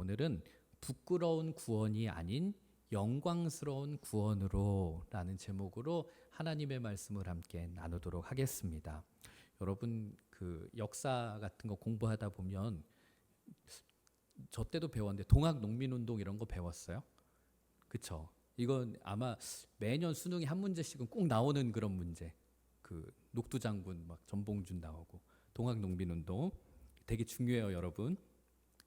오늘은 부끄러운 구원이 아닌 영광스러운 구원으로 라는 제목으로 하나님의 말씀을 함께 나누도록 하겠습니다. 여러분 그 역사 같은 거 공부하다 보면 저 때도 배웠는데 동학농민운동 이런 거 배웠어요? 그쵸? 이건 아마 매년 수능에 한 문제씩은 꼭 나오는 그런 문제. 그 녹두장군 막 전봉준 나오고 동학농민운동 되게 중요해요, 여러분.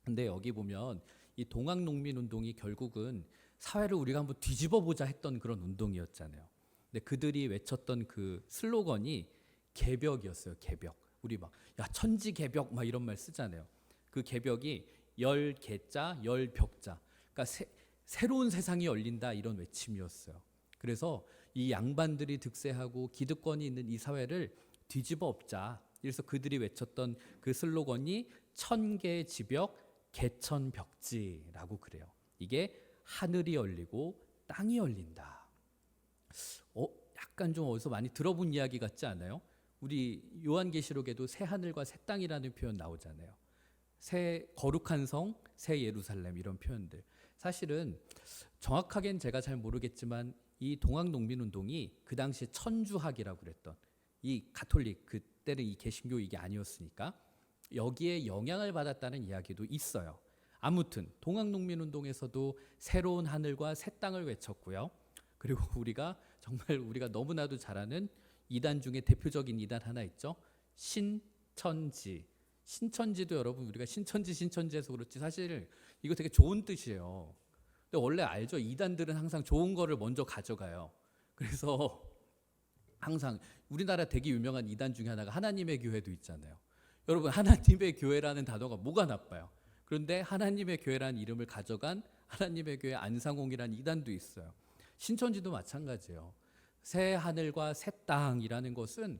근데 여기 보면 이 동학농민운동이 결국은 사회를 우리가 한번 뒤집어 보자 했던 그런 운동이었잖아요. 근데 그들이 외쳤던 그 슬로건이 개벽이었어요. 개벽. 우리 막 야 천지개벽 막 이런 말 쓰잖아요. 그 개벽이 열 개자 열 벽자. 그러니까 새로운 세상이 열린다 이런 외침이었어요. 그래서 이 양반들이 득세하고 기득권이 있는 이 사회를 뒤집어 엎자. 그래서 그들이 외쳤던 그 슬로건이 천개지벽 개천벽지라고 그래요. 이게 하늘이 열리고 땅이 열린다. 약간 좀 어디서 많이 들어본 이야기 같지 않아요? 우리 요한계시록에도 새 하늘과 새 땅이라는 표현 나오잖아요. 새 거룩한 성, 새 예루살렘 이런 표현들. 사실은 정확하게는 제가 잘 모르겠지만 이 동학농민운동이 그 당시에 천주학이라고 그랬던 이 가톨릭 그때는 이 개신교 이게 아니었으니까 여기에 영향을 받았다는 이야기도 있어요. 아무튼 동학농민운동에서도 새로운 하늘과 새 땅을 외쳤고요. 그리고 우리가 정말 우리가 너무나도 잘 아는 이단 중에 대표적인 이단 하나 있죠. 신천지. 신천지도 여러분 우리가 신천지해서 그렇지 사실 이거 되게 좋은 뜻이에요. 근데 원래 알죠? 이단들은 항상 좋은 거를 먼저 가져가요. 그래서 항상 우리나라 되게 유명한 이단 중에 하나가 하나님의 교회도 있잖아요. 여러분 하나님의 교회라는 단어가 뭐가 나빠요? 그런데 하나님의 교회라는 이름을 가져간 하나님의 교회 안상홍이라는 이단도 있어요. 신천지도 마찬가지예요. 새 하늘과 새 땅이라는 것은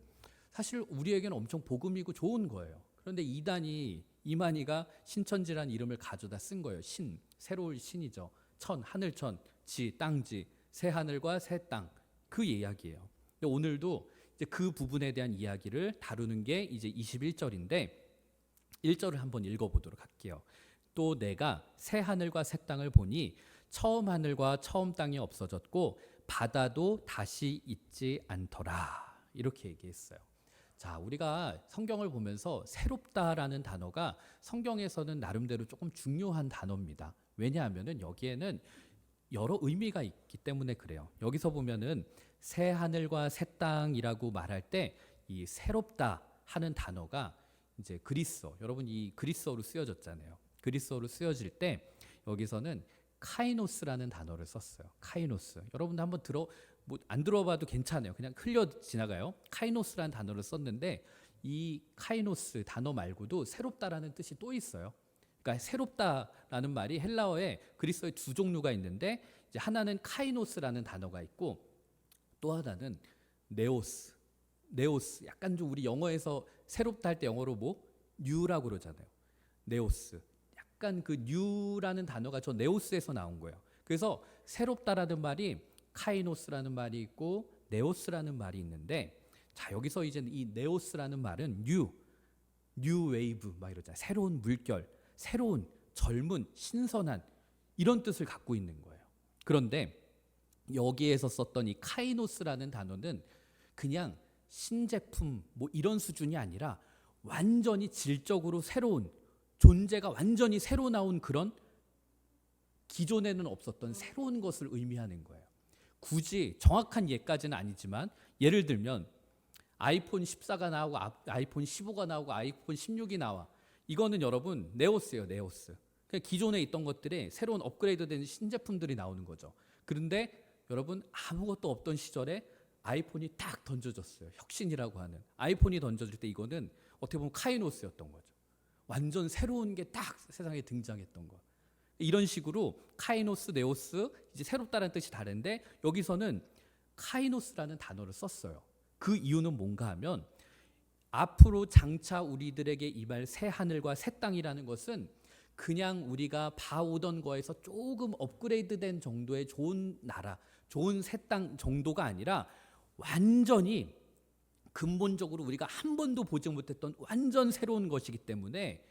사실 우리에게는 엄청 복음이고 좋은 거예요. 그런데 이만희가 신천지라는 이름을 가져다 쓴 거예요. 새로운 신이죠. 하늘천, 지, 땅지, 새 하늘과 새 땅. 그 이야기예요. 오늘도 이제 그 부분에 대한 이야기를 다루는 게 이제 21절인데 1절을 한번 읽어보도록 할게요. 또 내가 새 하늘과 새 땅을 보니 처음 하늘과 처음 땅이 없어졌고 바다도 다시 있지 않더라. 이렇게 얘기했어요. 자, 우리가 성경을 보면서 새롭다라는 단어가 성경에서는 나름대로 조금 중요한 단어입니다. 왜냐하면은 여기에는 여러 의미가 있기 때문에 그래요. 여기서 보면은 새 하늘과 새 땅이라고 말할 때 이 새롭다 하는 단어가 이제 그리스어, 여러분 이 그리스어로 쓰여졌잖아요. 그리스어로 쓰여질 때 여기서는 카이노스라는 단어를 썼어요. 카이노스. 여러분도 한번 안 들어봐도 괜찮아요. 그냥 흘려 지나가요. 카이노스라는 단어를 썼는데 이 카이노스 단어 말고도 새롭다라는 뜻이 또 있어요. 그러니까 새롭다라는 말이 헬라어에 그리스어에 두 종류가 있는데 이제 하나는 카이노스라는 단어가 있고 또 하나는 네오스. 약간 좀 우리 영어에서 새롭다 할 때 영어로 뉴라고 그러잖아요. 네오스. 약간 그 뉴라는 단어가 저 네오스에서 나온 거예요. 그래서 새롭다라는 말이 카이노스라는 말이 있고 네오스라는 말이 있는데 자 여기서 이제 이 네오스라는 말은 뉴 웨이브 막 이러잖아요. 새로운 물결, 새로운 젊은 신선한 이런 뜻을 갖고 있는 거예요. 그런데 여기에서 썼던 이 카이노스라는 단어는 그냥 신제품 이런 수준이 아니라 완전히 질적으로 새로운 존재가 완전히 새로 나온 그런 기존에는 없었던 새로운 것을 의미하는 거예요. 굳이 정확한 예까지는 아니지만 예를 들면 아이폰 14가 나오고 아이폰 15가 나오고 아이폰 16이 나와. 이거는 여러분 네오스예요. 네오스. 그냥 기존에 있던 것들이 새로운 업그레이드된 신제품들이 나오는 거죠. 그런데 여러분 아무것도 없던 시절에 아이폰이 딱 던져졌어요. 혁신이라고 하는 아이폰이 던져질 때 이거는 어떻게 보면 카이노스였던 거죠. 완전 새로운 게 딱 세상에 등장했던 거. 이런 식으로 카이노스, 네오스 이제 새롭다는 뜻이 다른데 여기서는 카이노스라는 단어를 썼어요. 그 이유는 뭔가 하면 앞으로 장차 우리들에게 임할 새 하늘과 새 땅이라는 것은 그냥 우리가 봐오던 거에서 조금 업그레이드된 정도의 좋은 나라, 좋은 새 땅 정도가 아니라 완전히 근본적으로 우리가 한 번도 보지 못했던 완전 새로운 것이기 때문에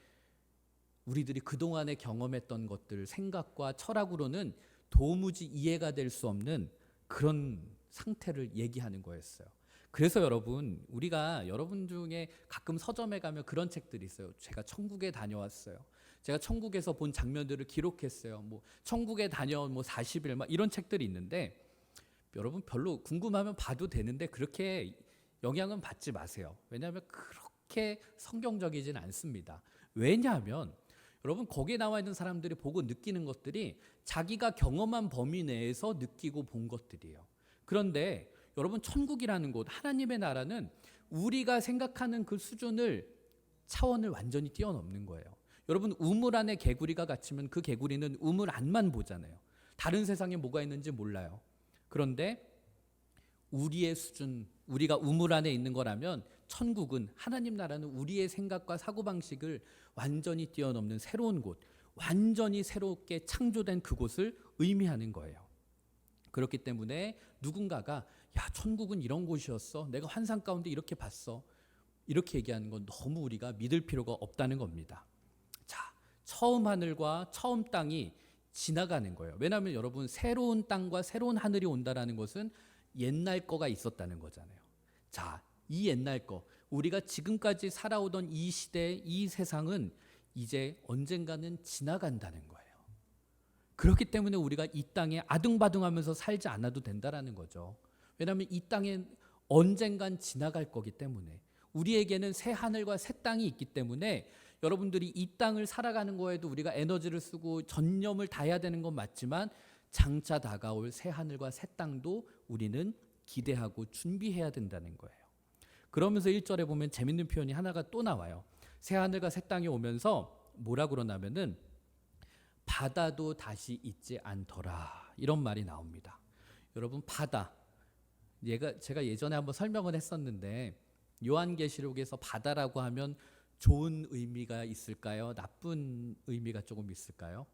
우리들이 그동안에 경험했던 것들, 생각과 철학으로는 도무지 이해가 될 수 없는 그런 상태를 얘기하는 거였어요. 그래서 여러분, 우리가 여러분 중에 가끔 서점에 가면 그런 책들이 있어요. 제가 천국에 다녀왔어요. 제가 천국에서 본 장면들을 기록했어요. 뭐 천국에 다녀온 뭐 40일 막 이런 책들이 있는데, 여러분 별로 궁금하면 봐도 되는데 그렇게 영향은 받지 마세요. 왜냐하면 그렇게 성경적이진 않습니다. 왜냐하면 여러분 거기에 나와 있는 사람들이 보고 느끼는 것들이 자기가 경험한 범위 내에서 느끼고 본 것들이에요. 그런데 여러분 천국이라는 곳, 하나님의 나라는 우리가 생각하는 그 수준을, 차원을 완전히 뛰어넘는 거예요. 여러분 우물 안에 개구리가 갇히면 그 개구리는 우물 안만 보잖아요. 다른 세상에 뭐가 있는지 몰라요. 그런데 우리의 수준, 우리가 우물 안에 있는 거라면 천국은, 하나님 나라는 우리의 생각과 사고방식을 완전히 뛰어넘는 새로운 곳, 완전히 새롭게 창조된 그곳을 의미하는 거예요. 그렇기 때문에 누군가가 야 천국은 이런 곳이었어, 내가 환상 가운데 이렇게 봤어, 이렇게 얘기하는 건 너무 우리가 믿을 필요가 없다는 겁니다. 자, 처음 하늘과 처음 땅이 지나가는 거예요. 왜냐하면 여러분 새로운 땅과 새로운 하늘이 온다라는 것은 옛날 거가 있었다는 거잖아요. 자, 이 옛날 거, 우리가 지금까지 살아오던 이 시대, 이 세상은 이제 언젠가는 지나간다는 거예요. 그렇기 때문에 우리가 이 땅에 아둥바둥하면서 살지 않아도 된다라는 거죠. 왜냐하면 이 땅엔 언젠간 지나갈 거기 때문에, 우리에게는 새 하늘과 새 땅이 있기 때문에 여러분들이 이 땅을 살아가는 거에도 우리가 에너지를 쓰고 전념을 다해야 되는 건 맞지만 장차 다가올 새 하늘과 새 땅도 우리는 기대하고 준비해야 된다는 거예요. 그러면서 1절에 보면 재밌는 표현이 하나가 또 나와요. 새 하늘과 새 땅이 오면서 뭐라 그러냐면은 바다도 다시 있지 않더라, 이런 말이 나옵니다. 여러분 바다, 제가 예전에 한번 설명을 했었는데 요한계시록에서 바다라고 하면 좋은 의미가 있을까요? 나쁜 의미가 조금 있을까요?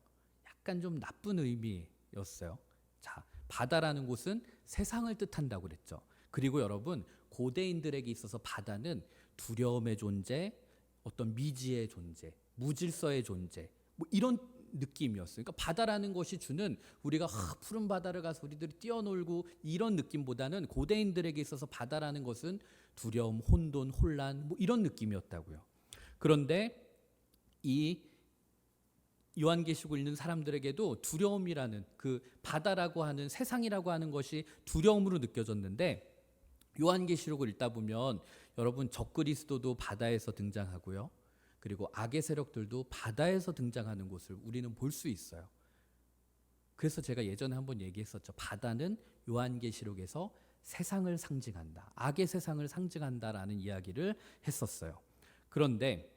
약간 좀 나쁜 의미였어요. 자, 바다라는 곳은 세상을 뜻한다고 그랬죠. 그리고 여러분 고대인들에게 있어서 바다는 두려움의 존재, 어떤 미지의 존재, 무질서의 존재, 뭐 이런 느낌이었어요. 그러니까 바다라는 것이 주는, 우리가 푸른 바다를 가서 우리들이 뛰어놀고 이런 느낌보다는 고대인들에게 있어서 바다라는 것은 두려움, 혼돈, 혼란 뭐 이런 느낌이었다고요. 그런데 이 요한계시록을 읽는 사람들에게도 두려움이라는, 그 바다라고 하는, 세상이라고 하는 것이 두려움으로 느껴졌는데, 요한계시록을 읽다 보면 여러분 적그리스도도 바다에서 등장하고요, 그리고 악의 세력들도 바다에서 등장하는 것을 우리는 볼 수 있어요. 그래서 제가 예전에 한번 얘기했었죠. 바다는 요한계시록에서 세상을 상징한다, 악의 세상을 상징한다라는 이야기를 했었어요. 그런데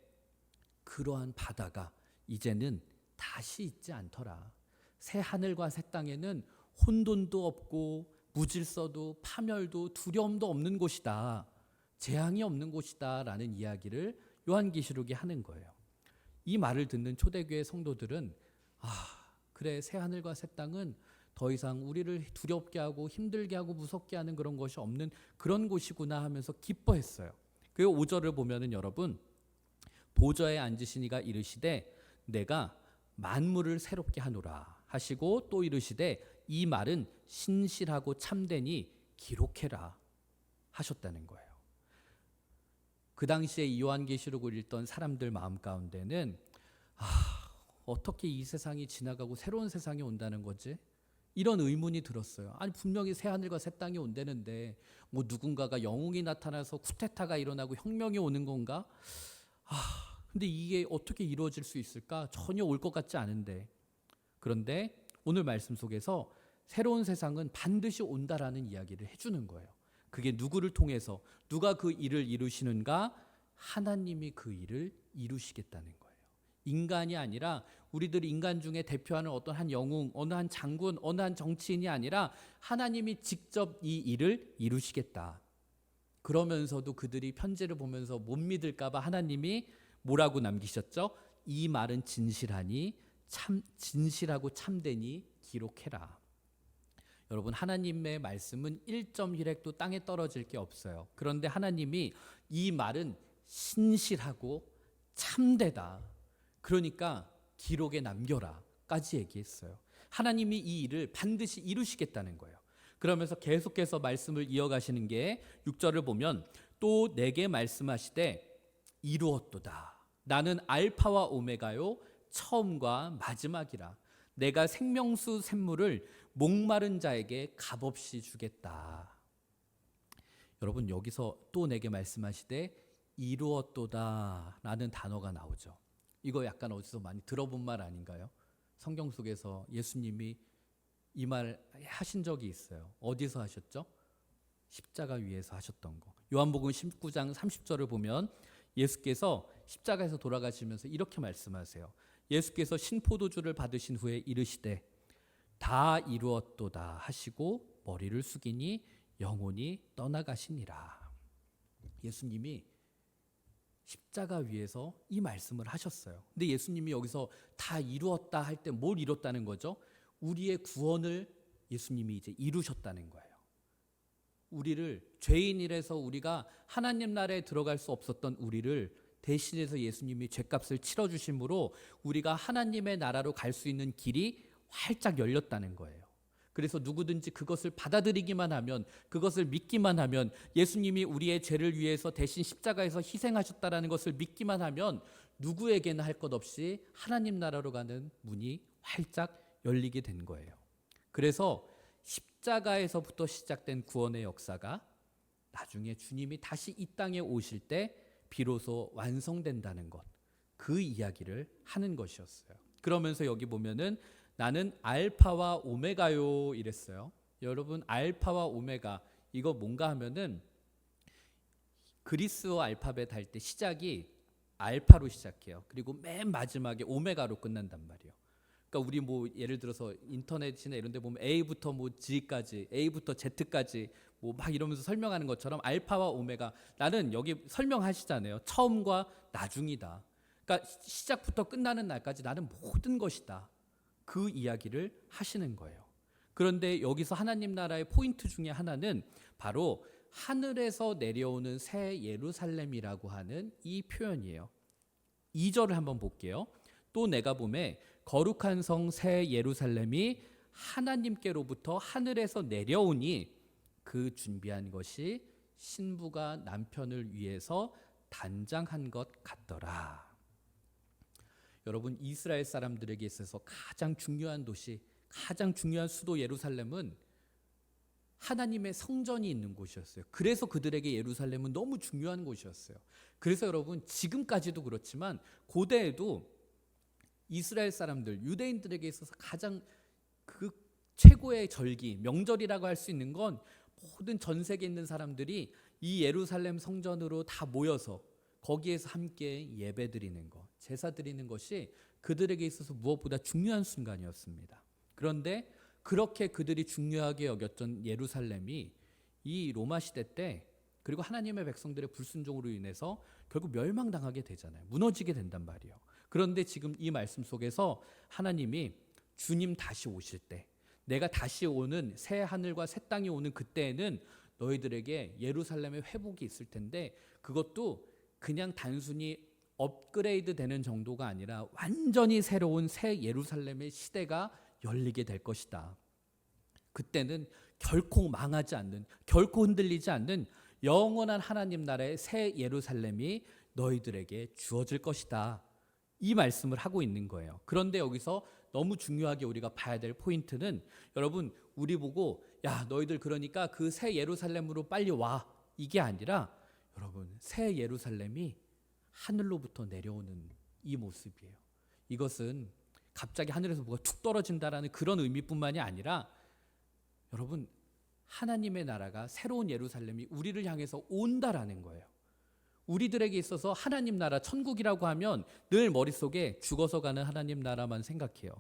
그러한 바다가 이제는 다시 있지 않더라. 새 하늘과 새 땅에는 혼돈도 없고 무질서도 파멸도 두려움도 없는 곳이다, 재앙이 없는 곳이다 라는 이야기를 요한계시록이 하는 거예요. 이 말을 듣는 초대교회 성도들은 그래, 새 하늘과 새 땅은 더 이상 우리를 두렵게 하고 힘들게 하고 무섭게 하는 그런 것이 없는 그런 곳이구나 하면서 기뻐했어요. 그 5절을 보면은 여러분, 보좌에 앉으신 이가 이르시되 내가 만물을 새롭게 하노라 하시고 또 이르시되 이 말은 신실하고 참되니 기록해라 하셨다는 거예요. 그 당시에 요한계시록을 읽던 사람들 마음 가운데는 어떻게 이 세상이 지나가고 새로운 세상이 온다는 거지? 이런 의문이 들었어요. 아니 분명히 새 하늘과 새 땅이 온다는데 뭐 누군가가 영웅이 나타나서 쿠데타가 일어나고 혁명이 오는 건가? 근데 이게 어떻게 이루어질 수 있을까? 전혀 올 것 같지 않은데. 그런데 오늘 말씀 속에서 새로운 세상은 반드시 온다라는 이야기를 해주는 거예요. 그게 누구를 통해서, 누가 그 일을 이루시는가? 하나님이 그 일을 이루시겠다는 거예요. 인간이 아니라, 우리들 인간 중에 대표하는 어떤 한 영웅, 어느 한 장군, 어느 한 정치인이 아니라 하나님이 직접 이 일을 이루시겠다. 그러면서도 그들이 편지를 보면서 못 믿을까 봐 하나님이 뭐라고 남기셨죠? 이 말은 진실하니 진실하고 참되니 기록해라. 여러분 하나님의 말씀은 1.1획도 땅에 떨어질 게 없어요. 그런데 하나님이 이 말은 신실하고 참되다. 그러니까 기록에 남겨라까지 얘기했어요. 하나님이 이 일을 반드시 이루시겠다는 거예요. 그러면서 계속해서 말씀을 이어가시는 게 6절을 보면 또 내게 말씀하시되 이루었도다. 나는 알파와 오메가요 처음과 마지막이라. 내가 생명수 샘물을 목마른 자에게 값없이 주겠다. 여러분, 여기서 또 내게 말씀하시되 이루었도다 라는 단어가 나오죠. 이거 약간 어디서 많이 들어본 말 아닌가요? 성경 속에서 예수님이 이 말 하신 적이 있어요. 어디서 하셨죠? 십자가 위에서 하셨던 거. 요한복음 19장 30절을 보면 예수께서 십자가에서 돌아가시면서 이렇게 말씀하세요. 예수께서 신포도주를 받으신 후에 이르시되 다 이루었도다 하시고 머리를 숙이니 영혼이 떠나가시니라. 예수님이 십자가 위에서 이 말씀을 하셨어요. 근데 예수님이 여기서 다 이루었다 할 때 뭘 이뤘다는 거죠? 우리의 구원을 예수님이 이제 이루셨다는 거예요. 우리를 죄인이라서 우리가 하나님 나라에 들어갈 수 없었던 우리를 대신해서 예수님이 죄값을 치러주심으로 우리가 하나님의 나라로 갈 수 있는 길이 활짝 열렸다는 거예요. 그래서 누구든지 그것을 받아들이기만 하면, 그것을 믿기만 하면, 예수님이 우리의 죄를 위해서 대신 십자가에서 희생하셨다는 것을 믿기만 하면 누구에게나 할 것 없이 하나님 나라로 가는 문이 활짝 열리게 된 거예요. 그래서 십자가에서부터 시작된 구원의 역사가 나중에 주님이 다시 이 땅에 오실 때 비로소 완성된다는 것, 그 이야기를 하는 것이었어요. 그러면서 여기 보면은 나는 알파와 오메가요 이랬어요. 여러분, 알파와 오메가 이거 뭔가 하면은 그리스어 알파벳 할 때 시작이 알파로 시작해요. 그리고 맨 마지막에 오메가로 끝난단 말이에요. 그러니까 우리 뭐 예를 들어서 인터넷이나 이런 데 보면 A부터 뭐 G까지, A부터 Z까지 뭐 막 이러면서 설명하는 것처럼 알파와 오메가, 나는 여기 설명하시잖아요. 처음과 나중이다. 그러니까 시작부터 끝나는 날까지 나는 모든 것이다. 그 이야기를 하시는 거예요. 그런데 여기서 하나님 나라의 포인트 중에 하나는 바로 하늘에서 내려오는 새 예루살렘이라고 하는 이 표현이에요. 2절을 한번 볼게요. 또 내가 보매 거룩한 성 새 예루살렘이 하나님께로부터 하늘에서 내려오니 그 준비한 것이 신부가 남편을 위해서 단장한 것 같더라. 여러분, 이스라엘 사람들에게 있어서 가장 중요한 도시, 가장 중요한 수도 예루살렘은 하나님의 성전이 있는 곳이었어요. 그래서 그들에게 예루살렘은 너무 중요한 곳이었어요. 그래서 여러분, 지금까지도 그렇지만 고대에도 이스라엘 사람들, 유대인들에게 있어서 가장 그 최고의 절기, 명절이라고 할 수 있는 건 모든 전 세계에 있는 사람들이 이 예루살렘 성전으로 다 모여서 거기에서 함께 예배 드리는 것, 제사 드리는 것이 그들에게 있어서 무엇보다 중요한 순간이었습니다. 그런데 그렇게 그들이 중요하게 여겼던 예루살렘이 이 로마 시대 때, 그리고 하나님의 백성들의 불순종으로 인해서 결국 멸망당하게 되잖아요. 무너지게 된단 말이에요. 그런데 지금 이 말씀 속에서 하나님이 주님 다시 오실 때, 내가 다시 오는 새 하늘과 새 땅이 오는 그때에는 너희들에게 예루살렘의 회복이 있을 텐데, 그것도 그냥 단순히 업그레이드 되는 정도가 아니라 완전히 새로운 새 예루살렘의 시대가 열리게 될 것이다. 그때는 결코 망하지 않는, 결코 흔들리지 않는 영원한 하나님 나라의 새 예루살렘이 너희들에게 주어질 것이다. 이 말씀을 하고 있는 거예요. 그런데 여기서 너무 중요하게 우리가 봐야 될 포인트는, 여러분, 우리 보고 야, 너희들 그러니까 그 새 예루살렘으로 빨리 와, 이게 아니라 여러분, 새 예루살렘이 하늘로부터 내려오는 이 모습이에요. 이것은 갑자기 하늘에서 뭐가 툭 떨어진다라는 그런 의미뿐만이 아니라, 여러분, 하나님의 나라가, 새로운 예루살렘이 우리를 향해서 온다라는 거예요. 우리들에게 있어서 하나님 나라, 천국이라고 하면 늘 머릿속에 죽어서 가는 하나님 나라만 생각해요.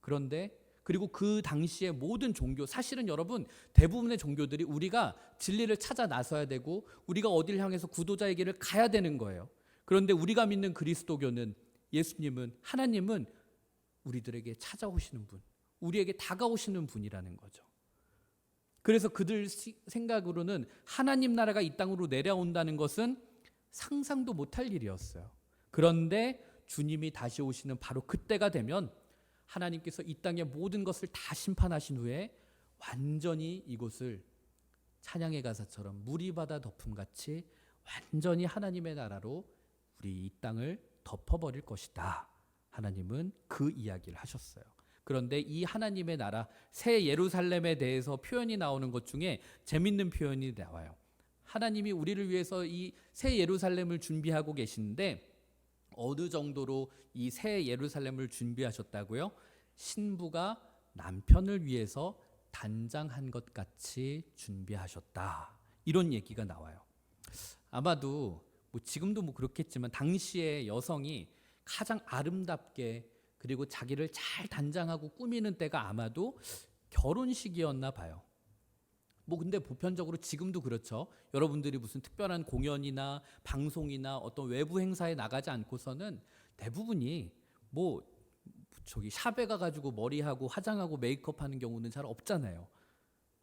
그런데 그리고 그 당시의 모든 종교, 사실은 여러분 대부분의 종교들이 우리가 진리를 찾아 나서야 되고 우리가 어디를 향해서 구도자의 길을 가야 되는 거예요. 그런데 우리가 믿는 그리스도교는, 예수님은, 하나님은 우리들에게 찾아오시는 분, 우리에게 다가오시는 분이라는 거죠. 그래서 그들 생각으로는 하나님 나라가 이 땅으로 내려온다는 것은 상상도 못할 일이었어요. 그런데 주님이 다시 오시는 바로 그때가 되면 하나님께서 이 땅의 모든 것을 다 심판하신 후에 완전히 이곳을 찬양의 가사처럼 무리바다 덮음같이 완전히 하나님의 나라로 우리 이 땅을 덮어버릴 것이다. 하나님은 그 이야기를 하셨어요. 그런데 이 하나님의 나라 새 예루살렘에 대해서 표현이 나오는 것 중에 재밌는 표현이 나와요. 하나님이 우리를 위해서 이 새 예루살렘을 준비하고 계시는데 어느 정도로 이 새 예루살렘을 준비하셨다고요? 신부가 남편을 위해서 단장한 것 같이 준비하셨다. 이런 얘기가 나와요. 아마도 지금도 그렇겠지만 당시에 여성이 가장 아름답게 그리고 자기를 잘 단장하고 꾸미는 때가 아마도 결혼식이었나 봐요. 근데 보편적으로 지금도 그렇죠. 여러분들이 무슨 특별한 공연이나 방송이나 어떤 외부 행사에 나가지 않고서는 대부분이 샵에 가가지고 머리하고 화장하고 메이크업하는 경우는 잘 없잖아요.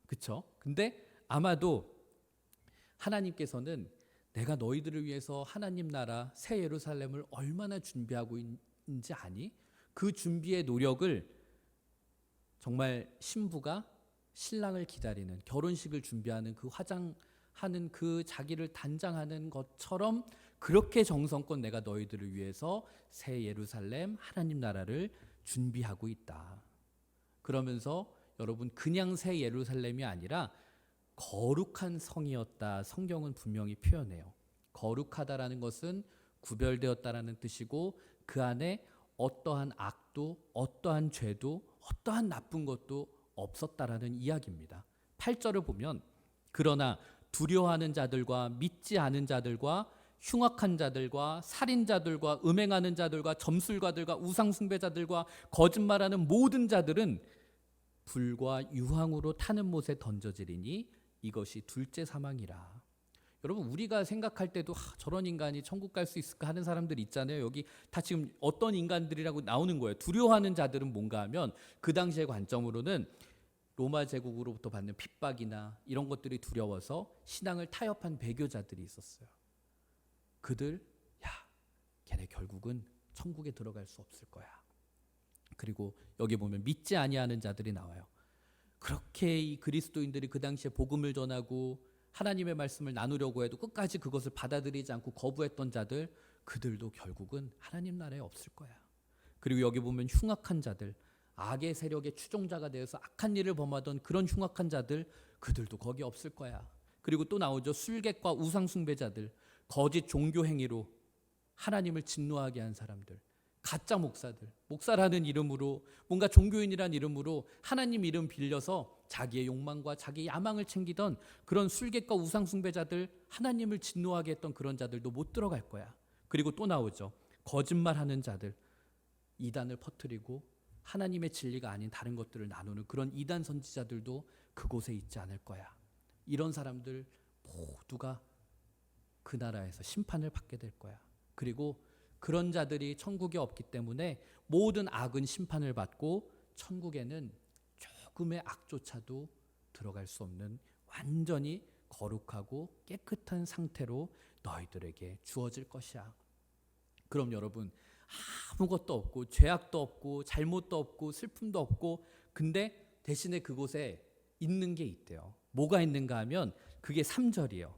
그렇죠? 근데 아마도 하나님께서는 내가 너희들을 위해서 하나님 나라 새 예루살렘을 얼마나 준비하고 있는지 아니? 그 준비의 노력을 정말 신부가 신랑을 기다리는 결혼식을 준비하는 그 화장하는 그 자기를 단장하는 것처럼 그렇게 정성껏 내가 너희들을 위해서 새 예루살렘 하나님 나라를 준비하고 있다. 그러면서 여러분 그냥 새 예루살렘이 아니라 거룩한 성이었다. 성경은 분명히 표현해요. 거룩하다라는 것은 구별되었다라는 뜻이고 그 안에 어떠한 악도 어떠한 죄도 어떠한 나쁜 것도 없었다라는 이야기입니다. 8절을 보면 그러나 두려워하는 자들과 믿지 않은 자들과 흉악한 자들과 살인자들과 음행하는 자들과 점술가들과 우상숭배자들과 거짓말하는 모든 자들은 불과 유황으로 타는 못에 던져지리니 이것이 둘째 사망이라. 여러분 우리가 생각할 때도 저런 인간이 천국 갈 수 있을까 하는 사람들 있잖아요. 여기 다 지금 어떤 인간들이라고 나오는 거예요. 두려워하는 자들은 뭔가 하면 그 당시의 관점으로는 로마 제국으로부터 받는 핍박이나 이런 것들이 두려워서 신앙을 타협한 배교자들이 있었어요. 그들 걔네 결국은 천국에 들어갈 수 없을 거야. 그리고 여기 보면 믿지 아니하는 자들이 나와요. 그렇게 이 그리스도인들이 그 당시에 복음을 전하고 하나님의 말씀을 나누려고 해도 끝까지 그것을 받아들이지 않고 거부했던 자들, 그들도 결국은 하나님 나라에 없을 거야. 그리고 여기 보면 흉악한 자들, 악의 세력의 추종자가 되어서 악한 일을 범하던 그런 흉악한 자들, 그들도 거기 없을 거야. 그리고 또 나오죠. 술객과 우상숭배자들, 거짓 종교 행위로 하나님을 진노하게 한 사람들, 가짜 목사들, 목사라는 이름으로 뭔가 종교인이라는 이름으로 하나님 이름 빌려서 자기의 욕망과 자기의 야망을 챙기던 그런 술객과 우상숭배자들, 하나님을 진노하게 했던 그런 자들도 못 들어갈 거야. 그리고 또 나오죠. 거짓말하는 자들, 이단을 퍼뜨리고 하나님의 진리가 아닌 다른 것들을 나누는 그런 이단 선지자들도 그곳에 있지 않을 거야. 이런 사람들 모두가 그 나라에서 심판을 받게 될 거야. 그리고 그런 자들이 천국에 없기 때문에 모든 악은 심판을 받고 천국에는 조금의 악조차도 들어갈 수 없는 완전히 거룩하고 깨끗한 상태로 너희들에게 주어질 것이야. 그럼 여러분 아무것도 없고 죄악도 없고 잘못도 없고 슬픔도 없고 근데 대신에 그곳에 있는 게 있대요. 뭐가 있는가 하면 그게 3절이에요.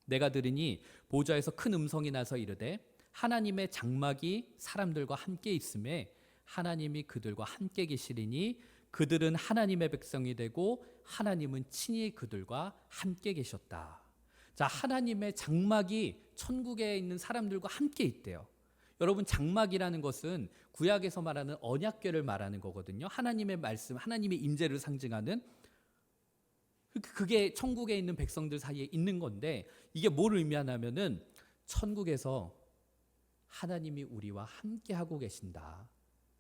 내가 들으니 보좌에서 큰 음성이 나서 이르되 하나님의 장막이 사람들과 함께 있음에 하나님이 그들과 함께 계시리니 그들은 하나님의 백성이 되고 하나님은 친히 그들과 함께 계셨다. 자, 하나님의 장막이 천국에 있는 사람들과 함께 있대요. 여러분 장막이라는 것은 구약에서 말하는 언약궤를 말하는 거거든요. 하나님의 말씀, 하나님의 임재를 상징하는 그게 천국에 있는 백성들 사이에 있는 건데 이게 뭘 의미하냐면은 천국에서 하나님이 우리와 함께 하고 계신다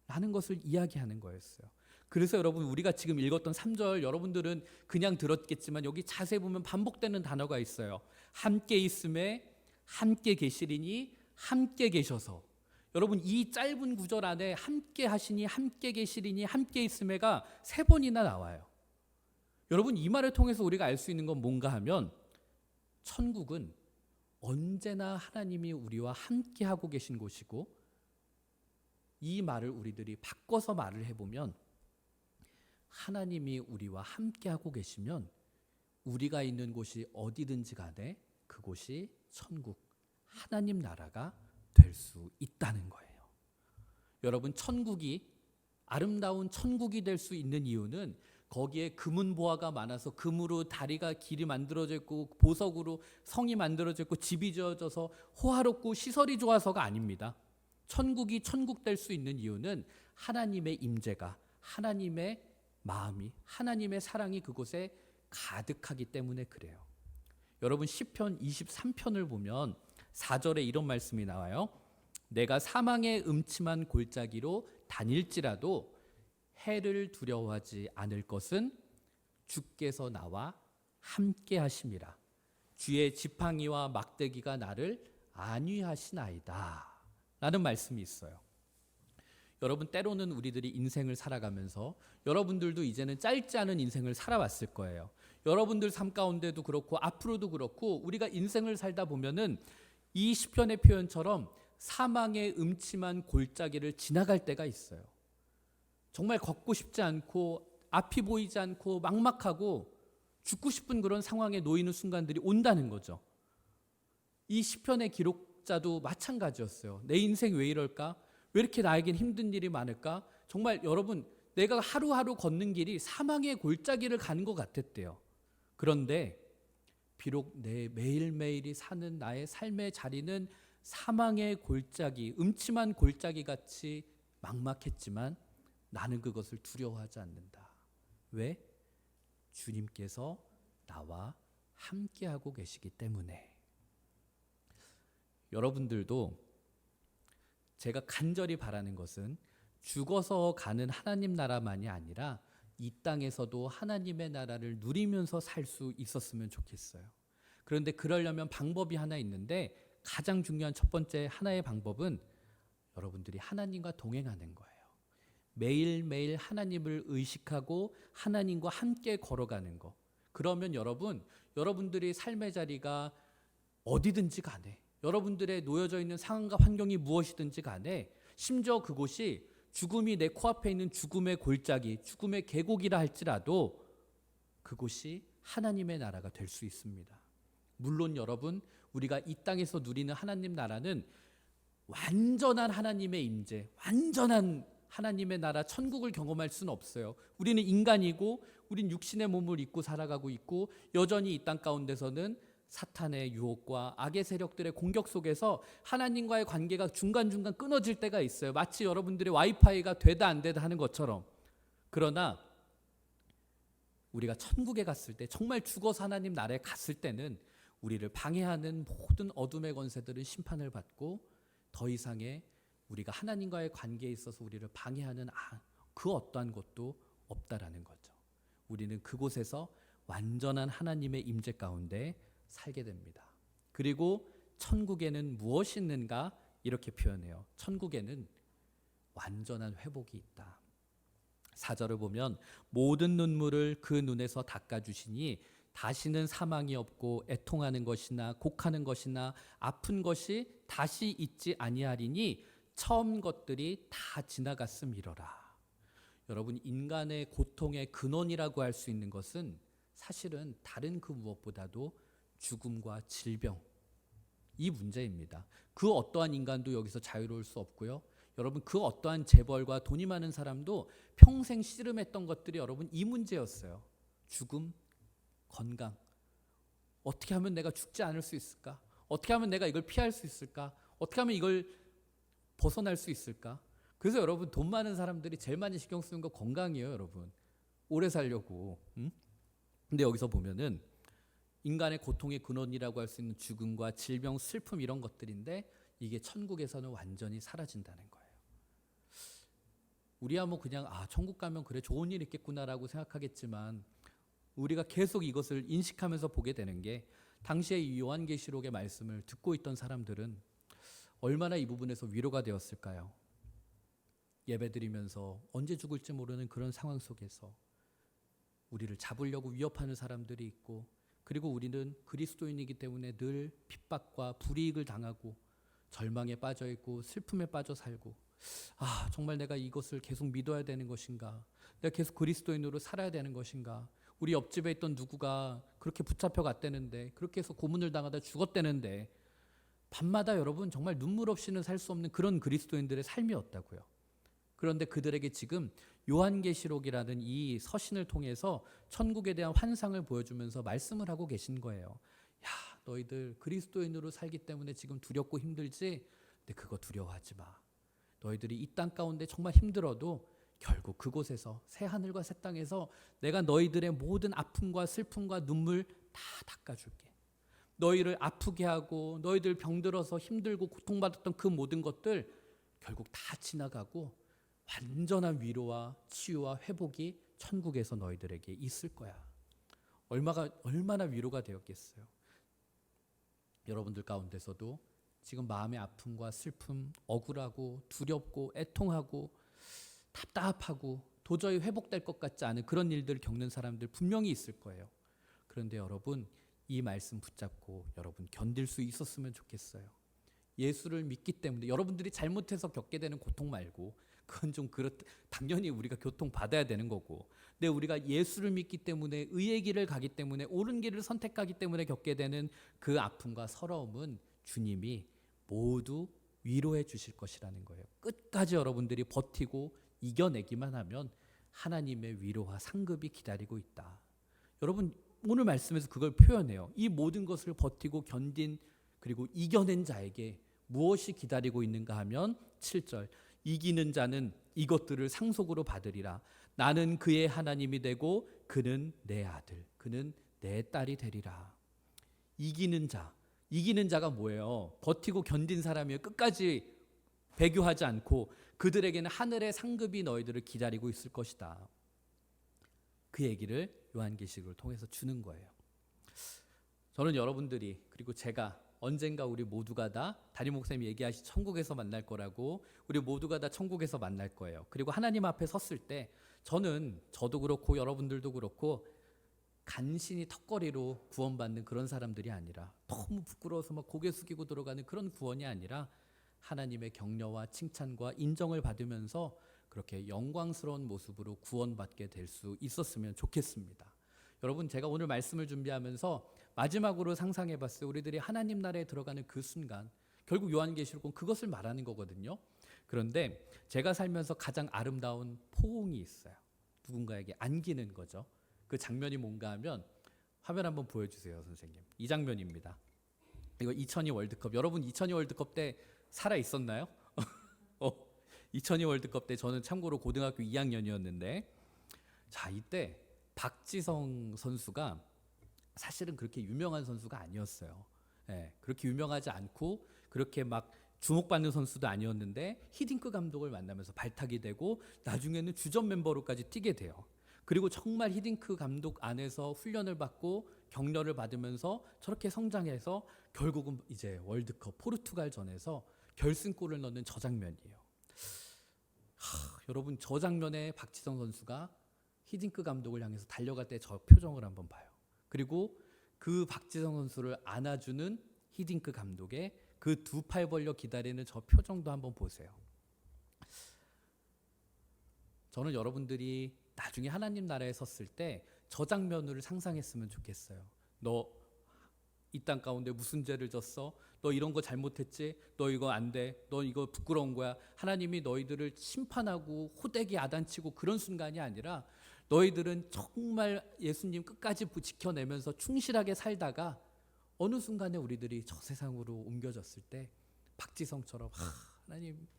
라는 것을 이야기하는 거였어요. 그래서 여러분 우리가 지금 읽었던 3절 여러분들은 그냥 들었겠지만 여기 자세히 보면 반복되는 단어가 있어요. 함께 있음에 함께 계시리니 함께 계셔서. 여러분 이 짧은 구절 안에 함께 하시니 함께 계시리니 함께 있음에가 3번이나 나와요. 여러분 이 말을 통해서 우리가 알 수 있는 건 뭔가 하면 천국은 언제나 하나님이 우리와 함께 하고 계신 곳이고 이 말을 우리들이 바꿔서 말을 해보면 하나님이 우리와 함께하고 계시면 우리가 있는 곳이 어디든지 간에 그곳이 천국, 하나님 나라가 될 수 있다는 거예요. 여러분, 천국이 아름다운 천국이 될 수 있는 이유는 거기에 금은 보화가 많아서 금으로 다리가 길이 만들어져 있고 보석으로 성이 만들어져 있고 집이 지어져서 호화롭고 시설이 좋아서가 아닙니다. 천국이 천국 될 수 있는 이유는 하나님의 임재가, 하나님의 마음이, 하나님의 사랑이 그곳에 가득하기 때문에 그래요. 여러분, 시편 23편을 보면 4절에 이런 말씀이 나와요. 내가 사망의 음침한 골짜기로 다닐지라도 해를 두려워하지 않을 것은 주께서 나와 함께 하심이라. 주의 지팡이와 막대기가 나를 안위하시나이다 라는 말씀이 있어요. 여러분, 때로는 우리들이 인생을 살아가면서 여러분들도 이제는 짧지 않은 인생을 살아왔을 거예요. 여러분들 삶 가운데도 그렇고 앞으로도 그렇고 우리가 인생을 살다 보면은 이 시편의 표현처럼 사망의 음침한 골짜기를 지나갈 때가 있어요. 정말 걷고 싶지 않고 앞이 보이지 않고 막막하고 죽고 싶은 그런 상황에 놓이는 순간들이 온다는 거죠. 이 시편의 기록자도 마찬가지였어요. 내 인생 왜 이럴까? 왜 이렇게 나에겐 힘든 일이 많을까? 정말 여러분, 내가 하루하루 걷는 길이 사망의 골짜기를 가는 것 같았대요. 그런데 비록 내 매일매일이 사는 나의 삶의 자리는 사망의 골짜기, 음침한 골짜기 같이 막막했지만 나는 그것을 두려워하지 않는다. 왜? 주님께서 나와 함께하고 계시기 때문에. 여러분들도 제가 간절히 바라는 것은 죽어서 가는 하나님 나라만이 아니라 이 땅에서도 하나님의 나라를 누리면서 살 수 있었으면 좋겠어요. 그런데 그러려면 방법이 하나 있는데 가장 중요한 첫 번째 하나의 방법은 여러분들이 하나님과 동행하는 거예요. 매일매일 하나님을 의식하고 하나님과 함께 걸어가는 거. 그러면 여러분들의 삶의 자리가 어디든지 간에, 여러분들의 놓여져 있는 상황과 환경이 무엇이든지 간에, 심지어 그곳이 죽음이 내 코앞에 있는 죽음의 골짜기, 죽음의 계곡이라 할지라도 그곳이 하나님의 나라가 될 수 있습니다. 물론 여러분, 우리가 이 땅에서 누리는 하나님 나라는 완전한 하나님의 임재, 완전한 하나님의 나라 천국을 경험할 수는 없어요. 우리는 인간이고 우린 육신의 몸을 입고 살아가고 있고 여전히 이 땅 가운데서는 사탄의 유혹과 악의 세력들의 공격 속에서 하나님과의 관계가 중간중간 끊어질 때가 있어요. 마치 여러분들의 와이파이가 되다 안 되다 하는 것처럼. 그러나 우리가 천국에 갔을 때, 정말 죽어서 하나님 나라에 갔을 때는 우리를 방해하는 모든 어둠의 권세들은 심판을 받고 더 이상의 우리가 하나님과의 관계에 있어서 우리를 방해하는 그 어떠한 것도 없다라는 거죠. 우리는 그곳에서 완전한 하나님의 임재 가운데 살게 됩니다. 그리고 천국에는 무엇이 있는가? 이렇게 표현해요. 천국에는 완전한 회복이 있다. 4절을 보면 모든 눈물을 그 눈에서 닦아주시니 다시는 사망이 없고 애통하는 것이나 곡하는 것이나 아픈 것이 다시 있지 아니하리니 처음 것들이 다 지나갔음이로라. 여러분, 인간의 고통의 근원이라고 할 수 있는 것은 사실은 다른 그 무엇보다도 죽음과 질병, 이 문제입니다. 그 어떠한 인간도 여기서 자유로울 수 없고요. 여러분, 그 어떠한 재벌과 돈이 많은 사람도 평생 씨름했던 것들이 여러분 이 문제였어요. 죽음, 건강. 어떻게 하면 내가 죽지 않을 수 있을까? 어떻게 하면 내가 이걸 피할 수 있을까? 어떻게 하면 이걸 벗어날 수 있을까? 그래서 여러분, 돈 많은 사람들이 제일 많이 신경 쓰는 거 건강이에요, 여러분. 오래 살려고. 근데 여기서 보면은 인간의 고통의 근원이라고 할 수 있는 죽음과 질병, 슬픔 이런 것들인데 이게 천국에서는 완전히 사라진다는 거예요. 우리야 뭐 그냥 천국 가면 그래 좋은 일 있겠구나라고 생각하겠지만 우리가 계속 이것을 인식하면서 보게 되는 게 당시에 이 요한계시록의 말씀을 듣고 있던 사람들은 얼마나 이 부분에서 위로가 되었을까요? 예배드리면서 언제 죽을지 모르는 그런 상황 속에서 우리를 잡으려고 위협하는 사람들이 있고, 그리고 우리는 그리스도인이기 때문에 늘 핍박과 불이익을 당하고 절망에 빠져 있고 슬픔에 빠져 살고, 정말 내가 이것을 계속 믿어야 되는 것인가? 내가 계속 그리스도인으로 살아야 되는 것인가? 우리 옆집에 있던 누구가 그렇게 붙잡혀 갔다는데, 그렇게 해서 고문을 당하다 죽었다는데, 밤마다 여러분 정말 눈물 없이는 살 수 없는 그런 그리스도인들의 삶이었다고요. 그런데 그들에게 지금 요한계시록이라는 이 서신을 통해서 천국에 대한 환상을 보여주면서 말씀을 하고 계신 거예요. 야, 너희들 그리스도인으로 살기 때문에 지금 두렵고 힘들지? 근데 그거 두려워하지 마. 너희들이 이 땅 가운데 정말 힘들어도 결국 그곳에서 새 하늘과 새 땅에서 내가 너희들의 모든 아픔과 슬픔과 눈물 다 닦아줄게. 너희를 아프게 하고 너희들 병들어서 힘들고 고통받았던 그 모든 것들 결국 다 지나가고 완전한 위로와 치유와 회복이 천국에서 너희들에게 있을 거야. 얼마나 위로가 되었겠어요. 여러분들 가운데서도 지금 마음의 아픔과 슬픔, 억울하고 두렵고 애통하고 답답하고 도저히 회복될 것 같지 않은 그런 일들을 겪는 사람들 분명히 있을 거예요. 그런데 여러분, 이 말씀 붙잡고 여러분 견딜 수 있었으면 좋겠어요. 예수를 믿기 때문에 여러분들이 잘못해서 겪게 되는 고통 말고, 그건 좀 당연히 우리가 고통받아야 되는 거고, 근데 우리가 예수를 믿기 때문에 의의 길을 가기 때문에 옳은 길을 선택하기 때문에 겪게 되는 그 아픔과 서러움은 주님이 모두 위로해 주실 것이라는 거예요. 끝까지 여러분들이 버티고 이겨내기만 하면 하나님의 위로와 상급이 기다리고 있다. 여러분 오늘 말씀에서 그걸 표현해요. 이 모든 것을 버티고 견딘 그리고 이겨낸 자에게 무엇이 기다리고 있는가 하면 7절, 이기는 자는 이것들을 상속으로 받으리라. 나는 그의 하나님이 되고 그는 내 아들, 그는 내 딸이 되리라. 이기는 자가 뭐예요? 버티고 견딘 사람이에요. 끝까지 배교하지 않고 그들에게는 하늘의 상급이 너희들을 기다리고 있을 것이다. 그 얘기를 요한계시록을 통해서 주는 거예요. 저는 여러분들이 그리고 제가 언젠가 우리 모두가 다 담임 목사님이 얘기하신 천국에서 만날 거라고, 우리 모두가 다 천국에서 만날 거예요. 그리고 하나님 앞에 섰을 때 저도 그렇고 여러분들도 그렇고 간신히 턱걸이로 구원받는 그런 사람들이 아니라, 너무 부끄러워서 막 고개 숙이고 들어가는 그런 구원이 아니라 하나님의 격려와 칭찬과 인정을 받으면서 그렇게 영광스러운 모습으로 구원받게 될 수 있었으면 좋겠습니다. 여러분, 제가 오늘 말씀을 준비하면서 마지막으로 상상해 봤어요. 우리들이 하나님 나라에 들어가는 그 순간, 결국 요한계시록은 그것을 말하는 거거든요. 그런데 제가 살면서 가장 아름다운 포옹이 있어요. 누군가에게 안기는 거죠. 그 장면이 뭔가 하면, 화면 한번 보여주세요 선생님. 이 장면입니다. 이거 2002 월드컵. 여러분 2002 월드컵 때 살아 있었나요? 2002 월드컵 때 저는 참고로 고등학교 2학년이었는데, 자, 이때 박지성 선수가 사실은 그렇게 유명한 선수가 아니었어요. 그렇게 유명하지 않고 그렇게 막 주목받는 선수도 아니었는데 히딩크 감독을 만나면서 발탁이 되고 나중에는 주전 멤버로까지 뛰게 돼요. 그리고 정말 히딩크 감독 안에서 훈련을 받고 격려를 받으면서 저렇게 성장해서 결국은 이제 월드컵 포르투갈전에서 결승골을 넣는 저 장면이에요. 여러분, 저 장면에 박지성 선수가 히딩크 감독을 향해서 달려갈 때 저 표정을 한번 봐요. 그리고 그 박지성 선수를 안아주는 히딩크 감독의 그 두 팔 벌려 기다리는 저 표정도 한번 보세요. 저는 여러분들이 나중에 하나님 나라에 섰을 때 저 장면을 상상했으면 좋겠어요. 너 이 땅 가운데 무슨 죄를 졌어? 너 이런 거 잘못했지? 너 이거 안 돼? 너 이거 부끄러운 거야? 하나님이 너희들을 심판하고 호되게 야단치고 그런 순간이 아니라, 너희들은 정말 예수님 끝까지 지켜내면서 충실하게 살다가 어느 순간에 우리들이 저 세상으로 옮겨졌을 때 박지성처럼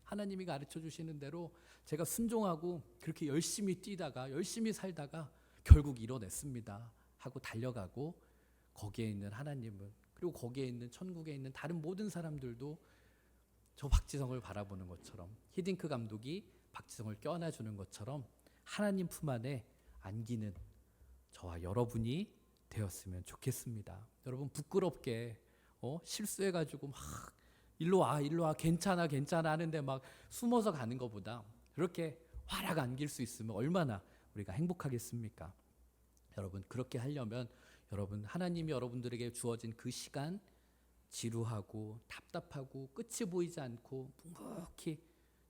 하나님이 가르쳐 주시는 대로 제가 순종하고 그렇게 열심히 뛰다가 열심히 살다가 결국 이뤄냈습니다 하고 달려가고, 거기에 있는 하나님은, 그리고 거기에 있는 천국에 있는 다른 모든 사람들도 저 박지성을 바라보는 것처럼, 히딩크 감독이 박지성을 껴안아주는 것처럼 하나님 품 안에 안기는 저와 여러분이 되었으면 좋겠습니다. 여러분, 부끄럽게 실수해가지고 막 일로 와 괜찮아 하는데 막 숨어서 가는 것보다 그렇게 활짝 안길 수 있으면 얼마나 우리가 행복하겠습니까? 여러분, 그렇게 하려면 여러분, 하나님이 여러분들에게 주어진 그 시간, 지루하고 답답하고 끝이 보이지 않고 묵묵히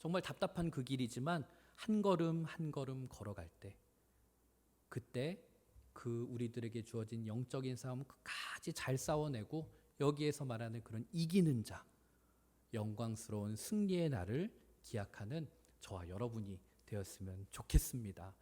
정말 답답한 그 길이지만 한 걸음 한 걸음 걸어갈 때, 그때 그 우리들에게 주어진 영적인 싸움 끝까지 잘 싸워내고 여기에서 말하는 그런 이기는 자, 영광스러운 승리의 날을 기약하는 저와 여러분이 되었으면 좋겠습니다.